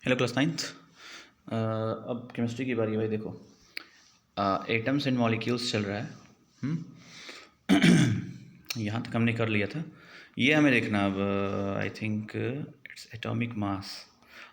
Hello class ninth. अब chemistry की बारी है भाई। देखो, एटम्स एंड मॉलिक्यूल्स चल रहा है। यहाँ तक हमने कर लिया था। ये हमें देखना अब, I think its atomic mass.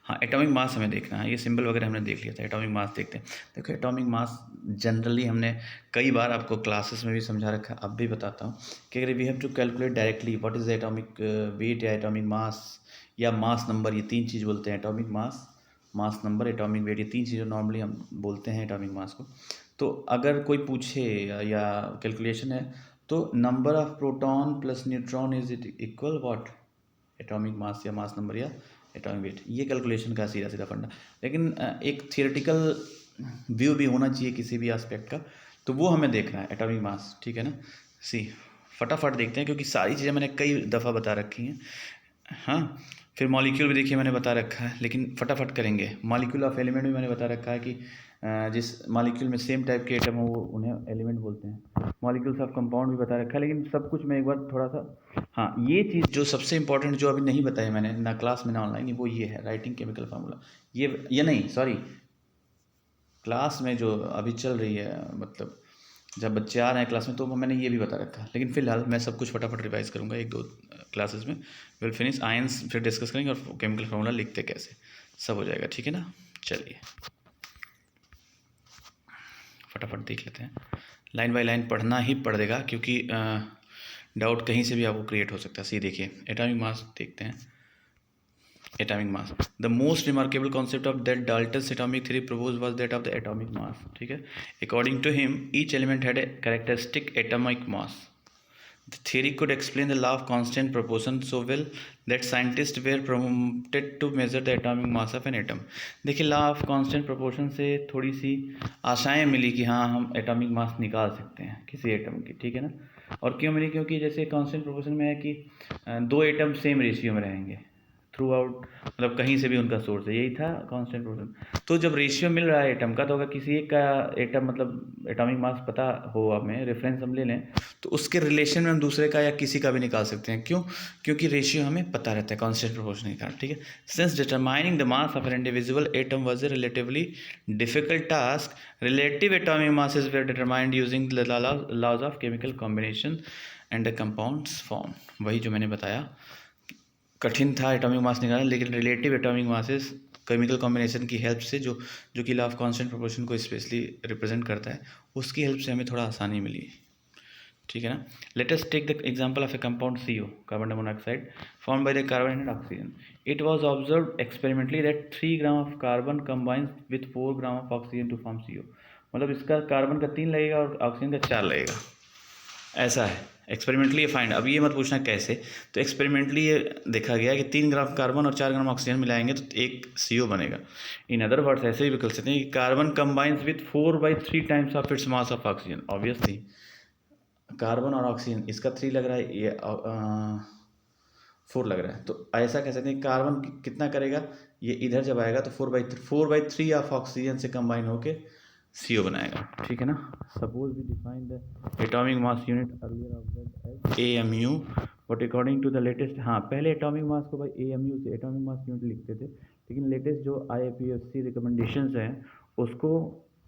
हाँ, एटॉमिक मास हमें देखना है। ये सिंबल वगैरह हमने देख लिया था। एटॉमिक मास देखते हैं। देखो, एटॉमिक मास जनरली हमने कई बार आपको क्लासेस में भी समझा रखा है, अब भी बताता हूँ कि अगर we have to calculate directly what is the atomic weight या एटॉमिक मास या मास नंबर, ये तीन चीज़ बोलते हैं। Atomic mass, mass number, atomic weight, ये तीन चीज़ें नॉर्मली हम बोलते हैं एटॉमिक मास को। तो अगर कोई पूछे या कैलकुलेशन है तो number of proton plus neutron is it equal what, atomic mass या मास नंबर या एटॉमिक वेट। ये कैलकुलेशन का सीधा सीधा फंडा। लेकिन एक थियोरेटिकल व्यू भी होना चाहिए किसी भी एस्पेक्ट का, तो वो हमें देखना है एटॉमिक मास। ठीक है ना। सी फटाफट देखते हैं क्योंकि सारी चीज़ें मैंने कई दफ़ा बता रखी हैं। हाँ, फिर मॉलिक्यूल भी देखिए मैंने बता रखा है, लेकिन फटाफट करेंगे। मॉलिक्यूल ऑफ एलिमेंट भी मैंने बता रखा है कि जिस मॉलिक्यूल में सेम टाइप के एटम हो वो उन्हें एलिमेंट बोलते हैं। मॉलिक्यूल्स ऑफ कंपाउंड भी बता रखा है, लेकिन सब कुछ मैं एक बार थोड़ा सा, हाँ, ये चीज़ जो सबसे इंपॉर्टेंट जो अभी नहीं बताई मैंने ना क्लास में ना ऑनलाइन, वो ये है राइटिंग केमिकल फार्मूला। ये नहीं, सॉरी, क्लास में जो अभी चल रही है, मतलब जब बच्चे आ रहे हैं क्लास में तो मैंने ये भी बता रखा है। लेकिन फिलहाल मैं सब कुछ फटाफट रिवाइज करूँगा एक दो क्लासेस में। विल फिनिश आयंस, फिर डिस्कस करेंगे और केमिकल फार्मूला लिखते कैसे, सब हो जाएगा। ठीक है ना। चलिए फटाफट देख लेते हैं। लाइन बाय लाइन पढ़ना ही पड़ेगा क्योंकि डाउट कहीं से भी आपको क्रिएट हो सकता है। सही देखिए, एटॉमिक मास देखते हैं। Atomic mass, the most remarkable concept of that Dalton's atomic theory propose was that of the atomic mass. ठीक है। According to him each element had a characteristic atomic mass. The theory could explain the law of constant proportion so well that scientists were prompted to measure the atomic mass of an atom. देखिए, law of constant proportion से थोड़ी सी आशाएं मिली कि हाँ, हम atomic mass निकाल सकते हैं किसी एटम की। ठीक है ना। और क्यों मिली? क्योंकि जैसे कांस्टेंट प्रोपोर्शन में है कि दो एटम सेम रेशियो में रहेंगे थ्रू आउट, मतलब कहीं से भी उनका सोर्स है। यही था कांस्टेंट प्रोपोर्शन। तो जब रेशियो मिल रहा है एटम का, तो अगर किसी एक का एटम मतलब एटॉमिक मास पता हो, हमें रेफरेंस हम ले लें, तो उसके रिलेशन में हम दूसरे का या किसी का भी निकाल सकते हैं। क्यों? क्योंकि रेशियो हमें पता रहता है कांस्टेंट प्रोपोर्शन के कारण। ठीक है। Since determining the mass of an individual atom was a relatively difficult task, relative atomic masses were determined using the laws of chemical combination and the compounds form. वही जो मैंने बताया, कठिन था एटॉमिक मास निकालना, लेकिन relative atomic masses chemical combination की help से, जो कि लॉ ऑफ कांस्टेंट प्रोपोर्शन को स्पेशली रिप्रेजेंट करता है, उसकी हेल्प से हमें थोड़ा आसानी मिली। ठीक है ना। Let us take the example of a compound CO, carbon monoxide, formed by the carbon and oxygen. It was observed experimentally that 3 gram of carbon combines with 4 gram of oxygen to form CO. मतलब इसका carbon का 3 लगेगा और oxygen का 4 लगेगा, ऐसा है। Experimentally find, अब ये मत पूछना कैसे। तो एक्सपेरिमेंटली ये देखा गया कि 3 ग्राम कार्बन और 4 ग्राम ऑक्सीजन मिलाएंगे तो एक CO बनेगा। इन अदर वर्ड्स ऐसे भी कर सकते हैं कि carbon combines with 4/3 times of its mass of oxygen. Obviously carbon और ऑक्सीजन, इसका 3 लग रहा है, ये 4 लग रहा है, तो ऐसा कह सकते हैं कार्बन कितना करेगा, ये इधर जब आएगा तो 4/3 ऑफ ऑक्सीजन से कंबाइन होके CO बनाएगा। ठीक है ना। Suppose we define the atomic mass unit earlier observed as AMU, but according to the latest, हाँ, पहले एटॉमिक मास को भाई AMU से एटॉमिक मास यूनिट लिखते थे, लेकिन लेटेस्ट जो IUPAC रिकमेंडेशंस हैं उसको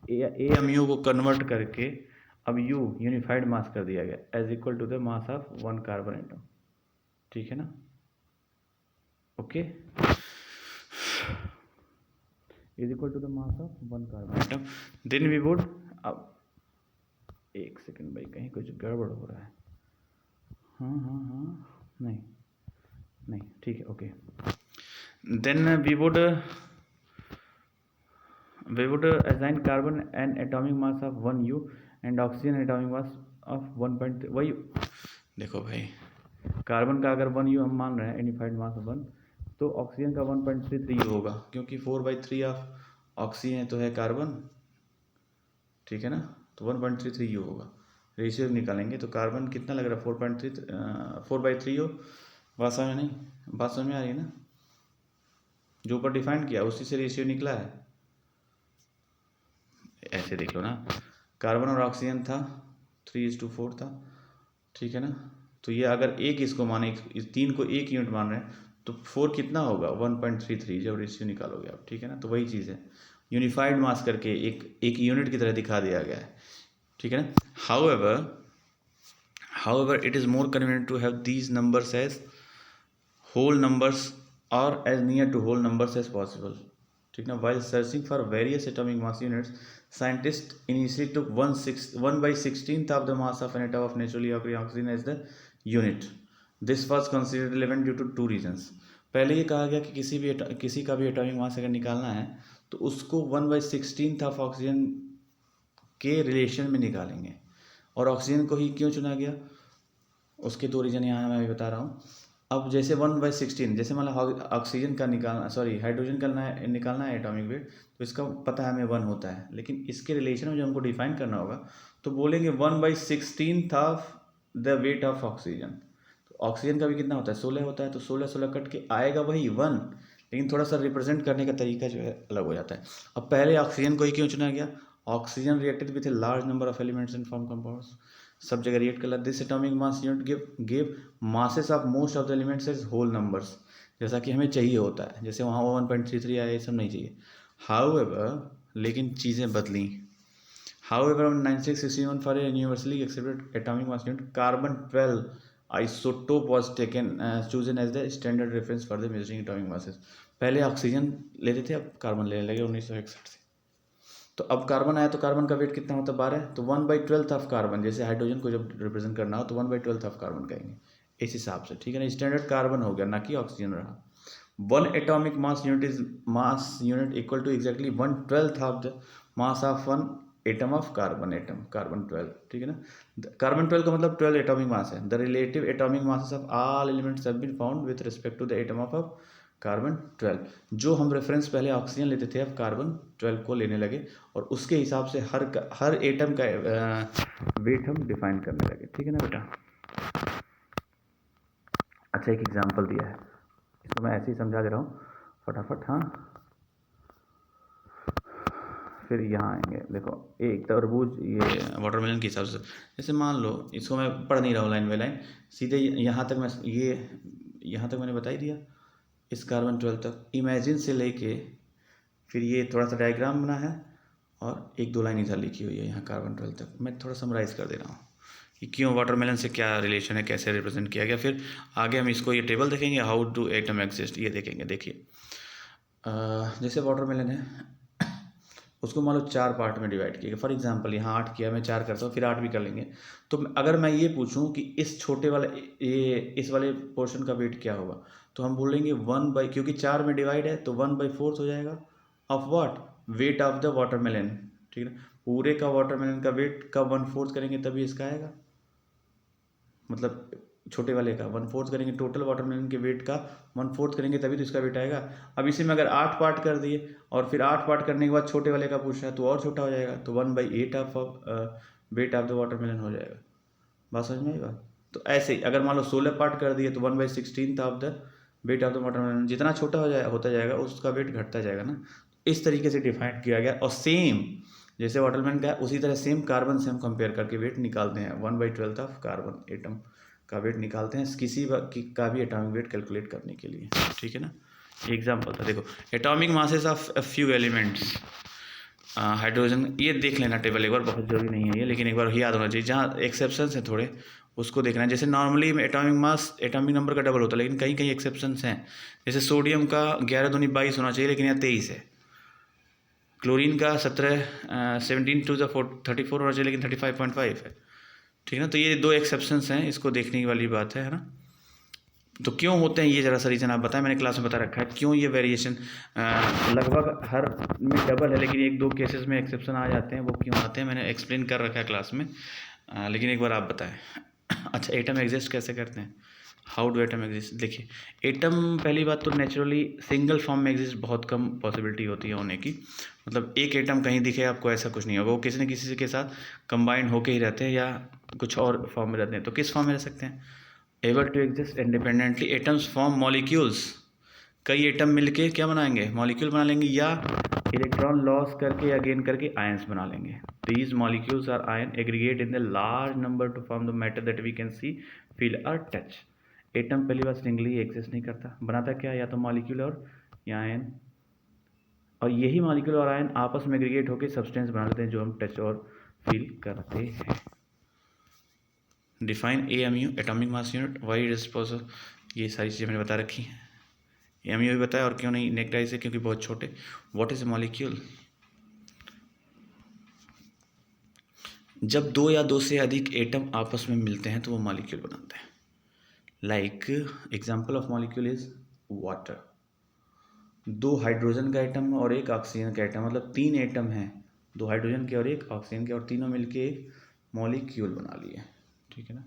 AMU को कन्वर्ट करके अब यूनिफाइड मास कर दिया गया as equal to the mass of 1 carbon atom. ठीक है ना। Okay, is equal to the mass of 1 carbon atom. Then we would, अब एक सेकंड भाई, कहीं कुछ गड़बड़ हो रहा है। हाँ, नहीं, ठीक है, okay. Then we would assign carbon an atomic mass of 1U and oxygen atomic mass of 1.3. वही देखो भाई, कार्बन का अगर 1U हम मान रहे हैं यूनिफाइड मास 1, तो ऑक्सीजन का 1.33 होगा, क्योंकि 4/3 ऑफ ऑक्सीजन तो है कार्बन। ठीक है ना। तो 1.33U होगा। रेशियो निकालेंगे तो कार्बन कितना लग रहा है, 4/3 हो। बात समझ नहीं, बात समझ में आ रही है ना। जो ऊपर डिफाइन किया उसी से रेशियो निकला है। ऐसे देख लो ना, कार्बन और ऑक्सीजन था 3:4 था। ठीक है ना। तो ये अगर एक इसको माने, इस 3 को 1 यूनिट मान रहे हैं, तो 4 कितना होगा 1.33 जब रेशियो निकालोगे आप, ठीक है ना। तो वही चीज़ है, यूनिफाइड मास करके एक यूनिट की तरह दिखा दिया गया है, ठीक है ना। However it is more convenient to have these numbers as whole numbers or as near to whole numbers as possible, ठीक ना। while searching for various atomic mass units, scientists initially took 1/16th of the mass of an atom of naturally occurring oxygen as the unit. This was considered relevant due to two reasons. पहले ये कहा गया कि किसी का भी atomic mass अगर निकालना है तो उसको 1/16th ऑफ ऑक्सीजन के रिलेशन में निकालेंगे। और ऑक्सीजन को ही क्यों चुना गया, उसके दो रीज़न यहाँ मैं बता रहा हूँ। अब जैसे 1/16, जैसे मान लो ऑक्सीजन का हाइड्रोजन का निकालना है एटॉमिक वेट, तो इसका पता है हमें 1 होता है, लेकिन इसके रिलेशन में जो हमको डिफाइन करना होगा तो बोलेंगे 1/16 of the weight of oxygen. तो ऑक्सीजन का भी कितना होता है 16 होता है, तो 16 कट के आएगा वही 1, लेकिन थोड़ा सा रिप्रेजेंट करने का तरीका जो है अलग हो जाता है। अब पहले ऑक्सीजन को ही क्यों चुना गया, oxygen reacted with a large number of elements and form compounds, सब जगह रिएक्ट कर। This atomic mass unit give masses of most of the elements as whole numbers, जैसा कि हमें चाहिए होता है। जैसे वहाँ 1.33 आया, ये सब नहीं चाहिए। हाउएवर, लेकिन चीज़ें बदली। However 9661 for a universally accepted atomic mass unit carbon 12 isotope was taken chosen as the standard reference for the measuring atomic masses. पहले ऑक्सीजन लेते थे, अब कार्बन लेने लगे 1961 से। तो अब कार्बन आया तो कार्बन का वेट कितना होता है 12, तो 1/12 ऑफ कार्बन, जैसे हाइड्रोजन को जब रिप्रेजेंट करना हो तो 1/12 ऑफ कार्बन कहेंगे इस हिसाब से, ठीक है ना। स्टैंडर्ड कार्बन हो गया, ना कि ऑक्सीजन रहा। 1 atomic mass unit equal to exactly 1/12 of the mass of 1 atom of carbon 12, ठीक है ना। कार्बन 12 का मतलब 12 एटॉमिक मास है। The relative atomic masses of all elements have been found with respect to the atom of carbon 12। जो हम reference पहले oxygen लेते थे, अब कार्बन 12 को लेने लगे, और उसके हिसाब से हर एटम का वेट हम डिफाइन करने लगे, ठीक है ना बेटा। अच्छा, एक एग्जांपल दिया है, इसको मैं ऐसे ही समझा दे रहा हूँ फटाफट। हाँ, फिर यहाँ आएंगे। देखो, एक तरबूज, ये वाटरमेलन के हिसाब से, जैसे मान लो इसको मैं पढ़ नहीं रहा हूँ लाइन बाई लाइन, सीधे यहाँ तक यहाँ तक मैंने बता ही दिया, इस कार्बन 12 तक। इमेजिन से लेके फिर ये थोड़ा सा डायग्राम बना है और 1-2 लाइन इधर लिखी हुई है यहाँ कार्बन 12 तक। मैं थोड़ा समराइज कर दे रहा हूँ कि क्यों वाटरमेलन से क्या रिलेशन है, कैसे रिप्रेजेंट किया गया। फिर आगे हम इसको ये टेबल देखेंगे, हाउ डू एटम एग्जिस्ट, ये देखेंगे। देखिए, जैसे वाटरमेलन है, उसको मान लो 4 पार्ट में डिवाइड किया। फॉर एग्जांपल यहाँ 8 किया, मैं 4 करता हूँ, फिर 8 भी कर लेंगे। तो अगर मैं ये पूछूँ कि इस छोटे वाले इस वाले पोर्शन का वेट क्या होगा, तो हम बोलेंगे 1 क्योंकि 4 में डिवाइड है तो 1/4 हो जाएगा of what, weight of the watermelon, ठीक है। पूरे का वाटरमेलन का वेट का 1/4 करेंगे तभी इसका आएगा, मतलब छोटे वाले का 1/4 करेंगे, टोटल वाटरमेलन के वेट का 1/4 करेंगे तभी तो इसका वेट आएगा। अब इसी में अगर 8 पार्ट कर दिए और फिर 8 पार्ट करने के बाद छोटे वाले का पूछ रहा है तो और छोटा हो जाएगा, तो 1/8 of weight of the watermelon हो जाएगा। बात समझ में आई बात। तो ऐसे ही अगर मान लो 16 पार्ट कर दिए तो 1/16 of the weight of the watermelon, जितना छोटा होता जाएगा उसका वेट घटता जाएगा ना। इस तरीके से डिफाइन किया गया। और सेम जैसे वाटरमेलन का है उसी तरह सेम कार्बन से हम कंपेयर करके वेट निकालते हैं। 1/12 ऑफ कार्बन एटम का वेट निकालते हैं किसी का भी एटॉमिक वेट कैलकुलेट करने के लिए, ठीक है ना। एग्जाम्पल था, देखो, atomic masses of few elements, hydrogen, ये देख लेना टेबल एक बार, बहुत जरूरी नहीं है ये, लेकिन एक बार याद होना चाहिए। जहाँ एक्सेप्शंस हैं थोड़े उसको देखना है। जैसे नॉर्मली एटॉमिक नंबर का डबल होता है, लेकिन कहीं कहीं एक्सेप्शंस हैं। जैसे सोडियम का 11 दूनी 22 होना चाहिए, लेकिन यहाँ 23 है। क्लोरीन का 17 होना चाहिए, लेकिन 35.5 है, ठीक है ना। तो ये 2 एक्सेप्शंस हैं, इसको देखने की वाली बात है ना। तो क्यों होते हैं ये ज़रा सा रीज़न आप बताएं, मैंने क्लास में बता रखा है क्यों ये वेरिएशन लगभग हर में डबल है, लेकिन 1-2 केसेस में एक्सेप्शन आ जाते हैं, वो क्यों आते हैं मैंने एक्सप्लेन कर रखा है क्लास में, लेकिन एक बार आप बताएं। अच्छा, एटम एग्जिस्ट कैसे करते हैं, हाउ डू एटम एग्जिस्ट। देखिए, एटम पहली बात तो नेचुरली सिंगल फॉर्म में एग्जिस्ट बहुत कम पॉसिबिलिटी होती है होने की, मतलब एक एटम कहीं दिखे आपको ऐसा कुछ नहीं होगा, वो किसी न किसी के साथ कंबाइंड होके ही रहते हैं या कुछ और फॉर्म में रहते हैं। तो किस फॉर्म में रह सकते हैं, able to exist independently, atoms form molecules, कई एटम मिलके क्या बनाएंगे, मॉलिक्यूल बना लेंगे, या इलेक्ट्रॉन लॉस करके या गेन करके आयंस बना लेंगे। These molecules are ion aggregate in the large number to form the matter that we can see, feel और टच। एटम पहली बार सिंगली एग्जिस्ट नहीं करता, बनाता क्या, या तो मॉलिक्यूल और या आयन, और यही मॉलिक्यूल और आयन आपस में एग्रीगेट होकर सब्सटेंस बना लेते हैं जो हम टच और फील करते हैं। Define AMU atomic mass unit, why disposal, ये सारी चीज़ें मैंने बता रखी हैं। AMU भी बताया, और क्यों नहीं नेक्टाइज है, क्योंकि बहुत छोटे। व्हाट इज ए मॉलिक्यूल, जब दो या दो से अधिक एटम आपस में मिलते हैं तो वो मॉलिक्यूल बनाते हैं। Like example of molecule is water, दो हाइड्रोजन का एटम और एक ऑक्सीजन का एटम, मतलब 3 एटम हैं, 2 हाइड्रोजन के और एक ऑक्सीजन के, और तीनों मिलके एक मॉलिक्यूल बना लिए, ठीक है ना।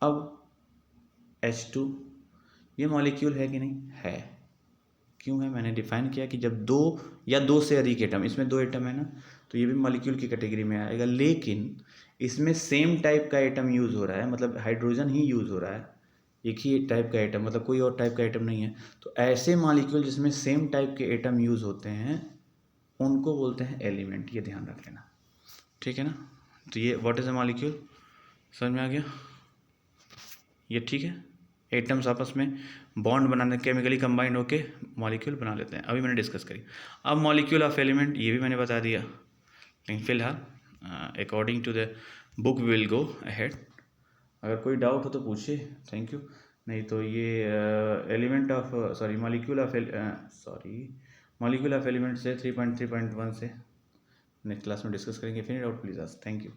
अब H2 ये मॉलिक्यूल है कि नहीं है, क्यों है, मैंने डिफाइन किया कि जब दो या दो से अधिक एटम, इसमें 2 एटम है ना, तो ये भी मॉलिक्यूल की कैटेगरी में आएगा, लेकिन इसमें सेम टाइप का एटम यूज़ हो रहा है, मतलब हाइड्रोजन ही यूज़ हो रहा है, एक ही टाइप का एटम, मतलब कोई और टाइप का एटम नहीं है। तो ऐसे मॉलिक्यूल जिसमें सेम टाइप के एटम यूज़ होते हैं उनको बोलते हैं एलिमेंट, ये ध्यान रख लेना, ठीक है ना। तो ये व्हाट इज़ अ मॉलिक्यूल, समझ में आ गया, ये ठीक है। एटम्स आपस में बॉन्ड बनाने, केमिकली कंबाइंड होके मॉलिक्यूल बना लेते हैं, अभी मैंने डिस्कस करी। अब मॉलिक्यूल ऑफ एलिमेंट, ये भी मैंने बता दिया, लेकिन फिलहाल according to the book will go ahead. अगर कोई डाउट हो तो पूछिए, थैंक यू। नहीं तो ये element of sorry molecule of molecule of element से 3.3.1 से नेक्स्ट क्लास में डिस्कस करेंगे। फिर doubt please ask, thank you.